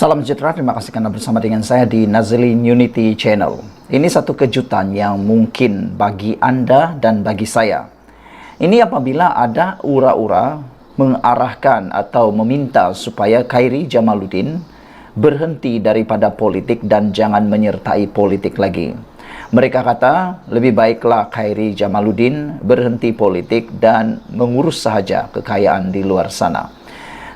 Salam sejahtera, terima kasih karena bersama dengan saya di Nazilin Unity Channel. Ini satu kejutan yang mungkin bagi Anda dan bagi saya. Ini apabila ada ura-ura mengarahkan atau meminta supaya Khairi Jamaluddin berhenti daripada politik dan jangan menyertai politik lagi. Mereka kata, lebih baiklah Khairi Jamaluddin berhenti politik dan mengurus sahaja kekayaan di luar sana.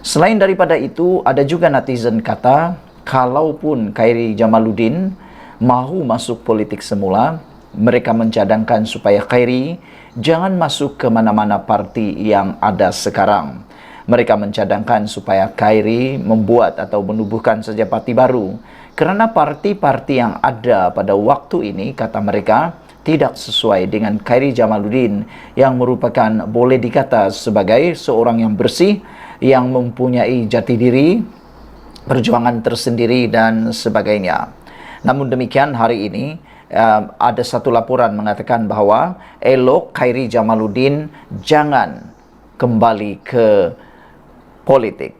Selain daripada itu, ada juga netizen kata, kalaupun Khairi Jamaluddin mahu masuk politik semula, mereka mencadangkan supaya Khairi jangan masuk ke mana-mana parti yang ada sekarang. Mereka mencadangkan supaya Khairi membuat atau menubuhkan saja parti baru. Kerana parti-parti yang ada pada waktu ini, kata mereka, tidak sesuai dengan Khairi Jamaluddin yang merupakan boleh dikata sebagai seorang yang bersih, yang mempunyai jati diri, perjuangan tersendiri dan sebagainya. Namun demikian hari ini ada satu laporan mengatakan bahawa elok Khairi Jamaluddin jangan kembali ke politik.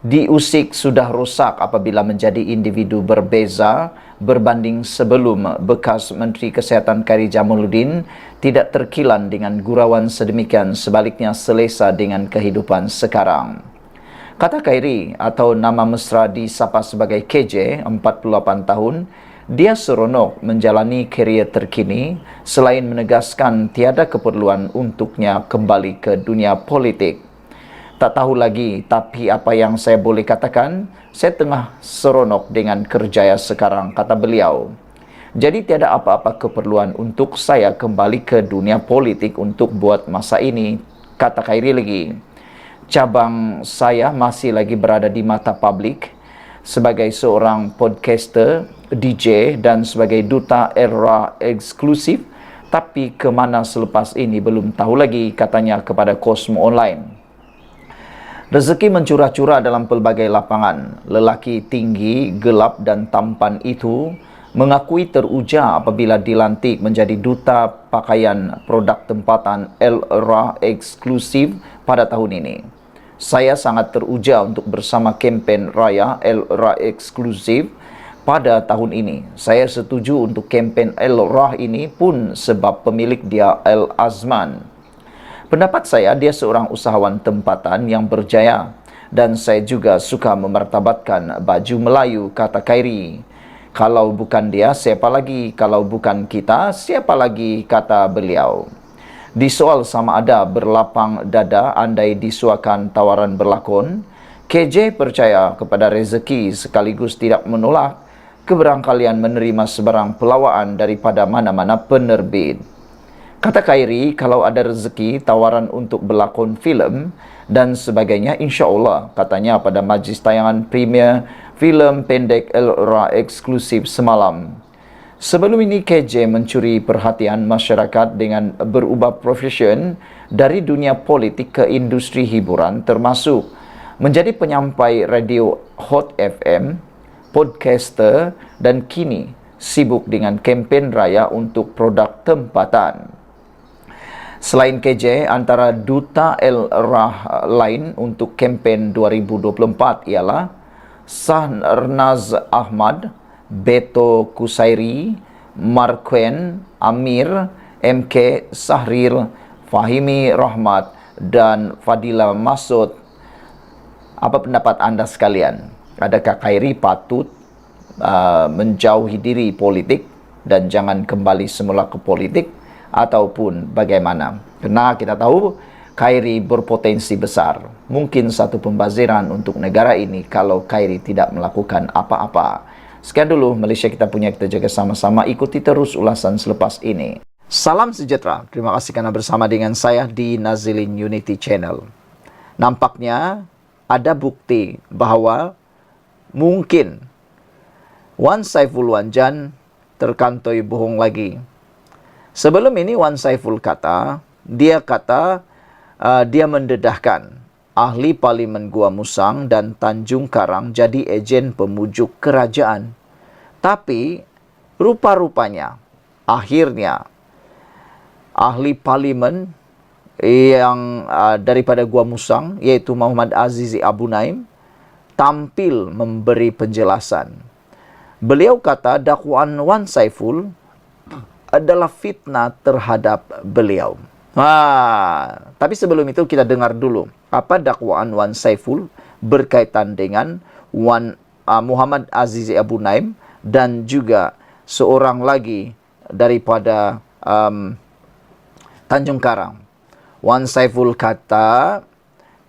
Diusik sudah rosak apabila menjadi individu berbeza berbanding sebelum bekas Menteri Kesihatan Khairi Jamaluddin tidak terkilan dengan gurauan sedemikian, sebaliknya selesa dengan kehidupan sekarang. Kata Khairi atau nama mesra disapa sebagai KJ, 48 tahun, dia seronok menjalani karier terkini selain menegaskan tiada keperluan untuknya kembali ke dunia politik. Tak tahu lagi, tapi apa yang saya boleh katakan, saya tengah seronok dengan kerjaya sekarang, kata beliau. Jadi tiada apa-apa keperluan untuk saya kembali ke dunia politik untuk buat masa ini, kata Khairi lagi. Cabang saya masih lagi berada di mata publik sebagai seorang podcaster, DJ dan sebagai duta era eksklusif, tapi ke mana selepas ini belum tahu lagi, katanya kepada Cosmo Online. Rezeki mencurah-curah dalam pelbagai lapangan. Lelaki tinggi, gelap dan tampan itu mengakui teruja apabila dilantik menjadi duta pakaian produk tempatan Era eksklusif pada tahun ini. Saya sangat teruja untuk bersama kempen raya Era eksklusif pada tahun ini. Saya setuju untuk kempen Era ini pun sebab pemilik dia El Azman. Pendapat saya, dia seorang usahawan tempatan yang berjaya dan saya juga suka memartabatkan baju Melayu, kata Khairi. Kalau bukan dia, siapa lagi? Kalau bukan kita, siapa lagi? Kata beliau. Disoal sama ada berlapang dada andai disuakan tawaran berlakon, KJ percaya kepada rezeki sekaligus tidak menolak keberangkalian menerima sebarang pelawaan daripada mana-mana penerbit. Kata Khairi, kalau ada rezeki tawaran untuk berlakon filem dan sebagainya, insya-Allah, katanya pada majlis tayangan premier filem pendek Era eksklusif semalam. Sebelum ini KJ mencuri perhatian masyarakat dengan berubah profesion dari dunia politik ke industri hiburan, termasuk menjadi penyampai radio Hot FM, podcaster dan kini sibuk dengan kempen raya untuk produk tempatan. Selain KJ, antara duta Era lain untuk kempen 2024 ialah Sahnaz Ahmad, Beto Kusairi, Marquen, Amir, MK Sahrir, Fahimi Rahmat dan Fadila Masud. Apa pendapat anda sekalian? Adakah Khairi patut menjauhi diri politik dan jangan kembali semula ke politik? Ataupun bagaimana? Karena kita tahu Khairi berpotensi besar. Mungkin satu pembaziran untuk negara ini kalau Khairi tidak melakukan apa-apa. Sekian dulu Malaysia kita punya, kita jaga sama-sama. Ikuti terus ulasan selepas ini. Salam sejahtera. Terima kasih karena bersama dengan saya di Nazilin Unity Channel. Nampaknya ada bukti bahawa mungkin Wan Saiful Wanjan terkantoi bohong lagi. Sebelum ini Wan Saiful kata, dia mendedahkan ahli Parlimen Gua Musang dan Tanjung Karang jadi ejen pemujuk kerajaan. Tapi rupa-rupanya akhirnya ahli Parlimen yang daripada Gua Musang, yaitu Muhammad Azizi Abu Naim, tampil memberi penjelasan. Beliau kata dakwaan Wan Saiful adalah fitnah terhadap beliau. Tapi sebelum itu kita dengar dulu apa dakwaan Wan Saiful berkaitan dengan Muhammad Azizi Abu Naim dan juga seorang lagi daripada Tanjung Karang. Wan Saiful kata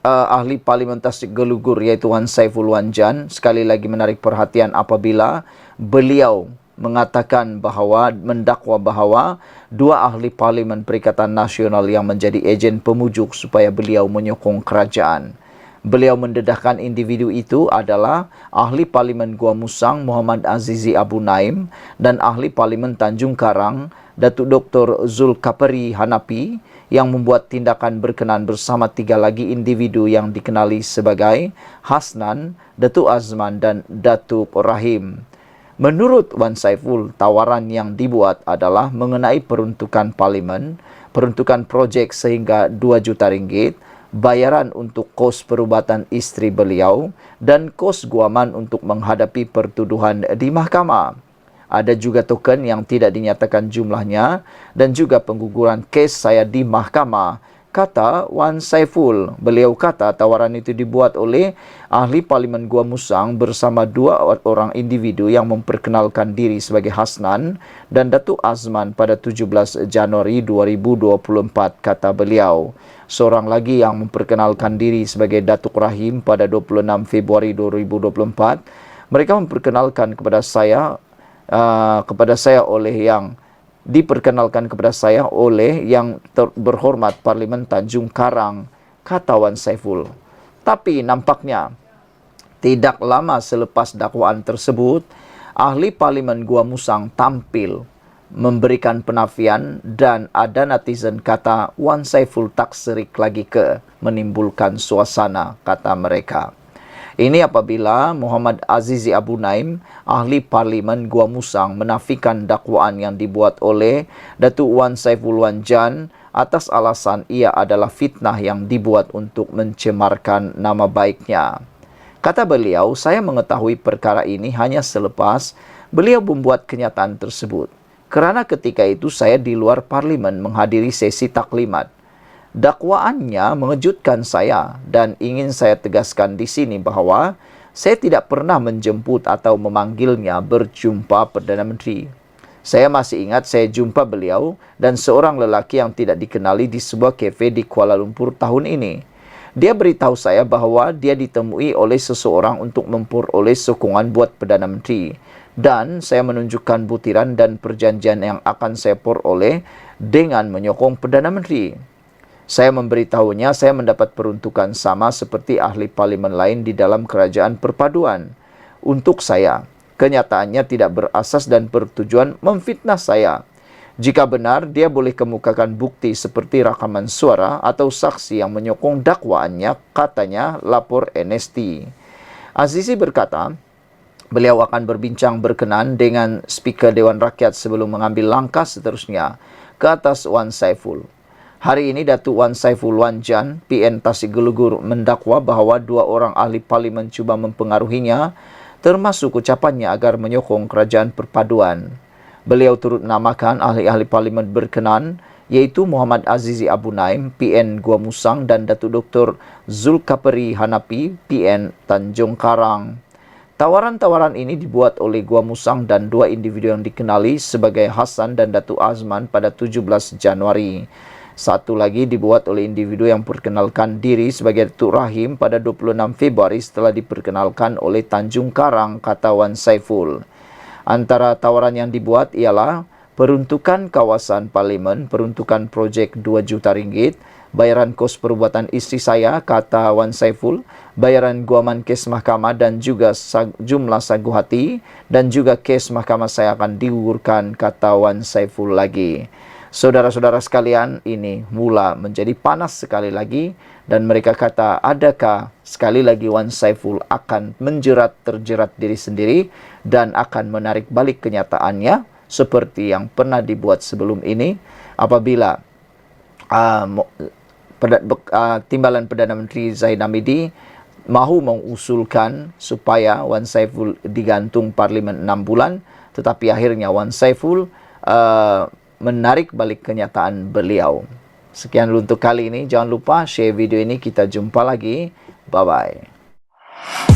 ahli parlimen Tasik Gelugur yaitu Wan Saiful Wanjan sekali lagi menarik perhatian apabila beliau mengatakan bahawa mendakwa bahawa dua ahli parlimen Perikatan Nasional yang menjadi ejen pemujuk supaya beliau menyokong kerajaan. Beliau mendedahkan individu itu adalah ahli parlimen Gua Musang Muhammad Azizi Abu Naim dan ahli parlimen Tanjung Karang Datuk Dr. Zulkapari Hanapi yang membuat tindakan berkenaan bersama tiga lagi individu yang dikenali sebagai Hasnan, Datuk Azman dan Datuk Rahim. Menurut Wan Saiful, tawaran yang dibuat adalah mengenai peruntukan parlimen, peruntukan projek sehingga 2 juta ringgit, bayaran untuk kos perubatan isteri beliau dan kos guaman untuk menghadapi pertuduhan di mahkamah. Ada juga token yang tidak dinyatakan jumlahnya dan juga pengguguran kes saya di mahkamah, kata Wan Saiful. Beliau kata tawaran itu dibuat oleh ahli parlimen Gua Musang bersama 2 orang individu yang memperkenalkan diri sebagai Hasnan dan Datuk Azman pada 17 Januari 2024, kata beliau. Seorang lagi yang memperkenalkan diri sebagai Datuk Rahim pada 26 Februari 2024. Mereka memperkenalkan kepada saya oleh yang diperkenalkan kepada saya oleh yang berhormat Parlimen Tanjung Karang, kata Wan Saiful. Tapi nampaknya tidak lama selepas dakwaan tersebut, ahli Parlimen Gua Musang tampil memberikan penafian dan ada netizen kata Wan Saiful tak serik lagi menimbulkan suasana, kata mereka. Ini apabila Muhammad Azizi Abu Naim, ahli parlimen Gua Musang, menafikan dakwaan yang dibuat oleh Datuk Wan Saiful Wanjan atas alasan ia adalah fitnah yang dibuat untuk mencemarkan nama baiknya. Kata beliau, saya mengetahui perkara ini hanya selepas beliau membuat kenyataan tersebut. Kerana ketika itu saya di luar parlimen menghadiri sesi taklimat. Dakwaannya mengejutkan saya dan ingin saya tegaskan di sini bahawa saya tidak pernah menjemput atau memanggilnya berjumpa Perdana Menteri. Saya masih ingat saya jumpa beliau dan seorang lelaki yang tidak dikenali di sebuah kafe di Kuala Lumpur tahun ini. Dia beritahu saya bahawa dia ditemui oleh seseorang untuk memperoleh sokongan buat Perdana Menteri. Dan saya menunjukkan butiran dan perjanjian yang akan saya peroleh dengan menyokong Perdana Menteri. Saya memberitahunya saya mendapat peruntukan sama seperti ahli parlimen lain di dalam kerajaan perpaduan. Untuk saya, kenyataannya tidak berasas dan bertujuan memfitnah saya. Jika benar, dia boleh kemukakan bukti seperti rakaman suara atau saksi yang menyokong dakwaannya, katanya lapor NST. Azizi berkata, beliau akan berbincang berkenaan dengan Speaker Dewan Rakyat sebelum mengambil langkah seterusnya ke atas Wan Saiful. Hari ini Datuk Wan Saiful Wanjan, PN Tasik Gelugur, mendakwa bahawa 2 orang ahli parlimen cuba mempengaruhinya, termasuk ucapannya agar menyokong kerajaan perpaduan. Beliau turut menamakan ahli-ahli parlimen berkenan, iaitu Muhammad Azizi Abu Naim, PN Gua Musang dan Datuk Dr. Zulkapari Hanapi, PN Tanjung Karang. Tawaran-tawaran ini dibuat oleh Gua Musang dan 2 individu yang dikenali sebagai Hasan dan Datuk Azman pada 17 Januari. Satu lagi dibuat oleh individu yang perkenalkan diri sebagai Datuk Rahim pada 26 Februari setelah diperkenalkan oleh Tanjung Karang, kata Wan Saiful. Antara tawaran yang dibuat ialah peruntukan kawasan parlimen, peruntukan projek 2 juta ringgit, bayaran kos perubatan isteri saya, kata Wan Saiful, bayaran guaman kes mahkamah dan juga jumlah sagu hati dan juga kes mahkamah saya akan digugurkan, kata Wan Saiful lagi. Saudara-saudara sekalian, ini mula menjadi panas sekali lagi dan mereka kata, adakah sekali lagi Wan Saiful akan terjerat diri sendiri dan akan menarik balik kenyataannya seperti yang pernah dibuat sebelum ini apabila Timbalan Perdana Menteri Zahid Hamidi mahu mengusulkan supaya Wan Saiful digantung parlimen 6 bulan, tetapi akhirnya Wan Saiful menarik balik kenyataan beliau. Sekian dulu untuk kali ini. Jangan lupa share video ini. Kita jumpa lagi. Bye-bye.